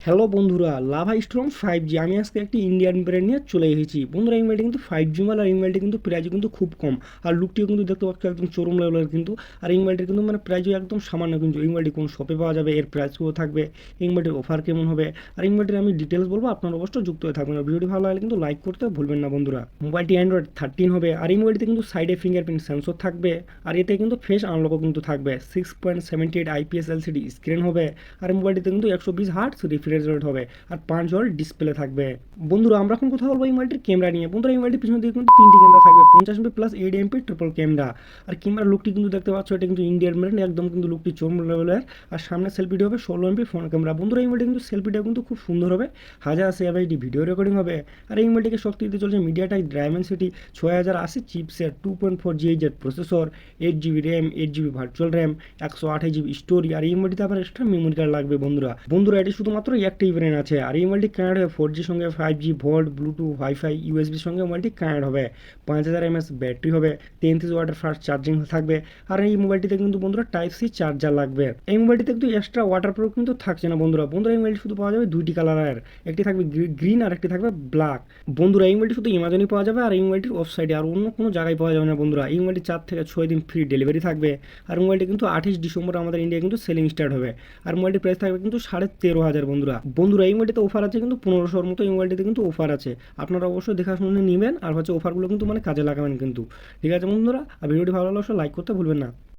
Hello বন্ধুরা, lava strong 5G আমি আজকে একটি ইন্ডিয়ান ব্র্যান্ড নিয়ে চলে এসেছি। বন্ধুরা এই মোবাইলটি কিন্তু 5G মাল, আর এই মোবাইলটি কিন্তু প্রাইসও কিন্তু খুব কম, আর লুকটিও কিন্তু দেখতে পাচ্ছ একদম চরম লেভেলের কিন্তু। আর এই মোবাইলটির কিন্তু মানে প্রাইসও একদম সামান্য, কিন্তু এই মোবাইলটি কোন শপে পাওয়া যাবে, এর প্রাইসও থাকবে, এই মোবাইলটির অফার কেমন হবে, আর এই মোবাইলটির আমি ডিটেলস বলবো। আপনারা অবশ্যই যুক্ত হয়ে থাকবেন, আর ভিডিওটি ভালো লাগলে কিন্তু লাইক করতে ভুলবেন না বন্ধুরা। মোবাইলটি অ্যান্ড্রয়েড 13 হবে, আর এই মোবাইলটিতে কিন্তু সাইডে ফিঙ্গারপ্রিন্ট সেন্সর থাকবে, আর এতে কিন্তু ফেস আনলকও কিন্তু থাকবে। 6.78 IPS LCD স্ক্রিন হবে, আর এই মোবাইলটিতে কিন্তু 120 হার্টজ রিফ্রেশ রেট হবে, আর 5 ওয়াট ডিসপ্লে থাকবে। বন্ধুরা আমরা এখন কথা বলবো এই মোবাইলটির ক্যামেরা নিয়ে। বন্ধুরা এই মোবাইলটির পিছনে দিকে কিন্তু তিনটি ক্যামেরা থাকবে, 50 MP plus 8 MP triple camera. আর ক্যামেরার লুকটি কিন্তু দেখতে পাচ্ছ, এটা কিন্তু ইন্ডিয়ান ব্র্যান্ড, একদম কিন্তু লুকটি চরম লেভেলের। আর সামনে সেলফিটি হবে 16 MP ফোন ক্যামেরা। বন্ধুরা এই মোবাইলটি কিন্তু সেলফিটা কিন্তু খুব সুন্দর হবে, 1080 ভিডিও রেকর্ডিং হবে। আর এই মোবাইলটিকে শক্তি দিতে চলছে MediaTek Dimensity 6080 chipset, 2.4 GHz processor, 8 GB RAM, 8 GB virtual RAM, 128 GB storage. আর এই মোবাইলটিতে আবার এক্সট্রা মেমোরি কার্ড লাগবে বন্ধুরা। বন্ধুরা এটি শুধুমাত্র একটাই ব্র্যান্ড আছে, আর এই মোবাইলটি কানেক্ট হবে 4G সঙ্গে, 5G ভোল্ট, ব্লুটুথ, ওয়াইফাই, ইউএসবির সঙ্গে মোবাইলটি কানেক্ট হবে। 5000 mAh ব্যাটারি হবে, 33 ওয়াটের ফাস্ট চার্জিং থাকবে। আর এই মোবাইলটিতে কিন্তু বন্ধুরা টাইপ সি চার্জার লাগবে। এই মোবাইলটিতে কিন্তু এক্সট্রা ওয়াটার প্রুফ কিন্তু থাকছে না বন্ধুরা। বন্ধুরা এই মোবাইলটি শুধু পাওয়া যাবে দুইটি কালারের, একটি থাকবে গ্রিন আর একটি থাকবে ব্ল্যাক। বন্ধুরা এই মোবাইলটি শুধু অ্যামাজনই পাওয়া যাবে, আর এই মোবাইলটির ওয়েবসাইটে, আর অন্য কোনো জায়গায় পাওয়া যাবে না বন্ধুরা। এই মোবাইলটি 4 থেকে 6 দিন ফ্রি ডেলিভারি থাকবে। আর মোবাইলটি কিন্তু 28 ডিসেম্বর আমাদের ইন্ডিয়া কিন্তু সেলিং স্টার্ট হবে, আর মোবাইলটির প্রাইস থাকবে কিন্তু 13,500 বন্ধুরা। বন্ধুরা এই মোবাইলটিতে অফার আছে কিন্তু 1500-র মতো এই মোবাইলটিতে কিন্তু অফার আছে। আপনারা অবশ্যই দেখাশুনে নেবেন, আর অফারগুলো কিন্তু মানে কাজে লাগাবেন কিন্তু। ঠিক আছে বন্ধুরা, আর ভিডিওটি ভালো লাগলে অবশ্যই লাইক করতে ভুলবেন না।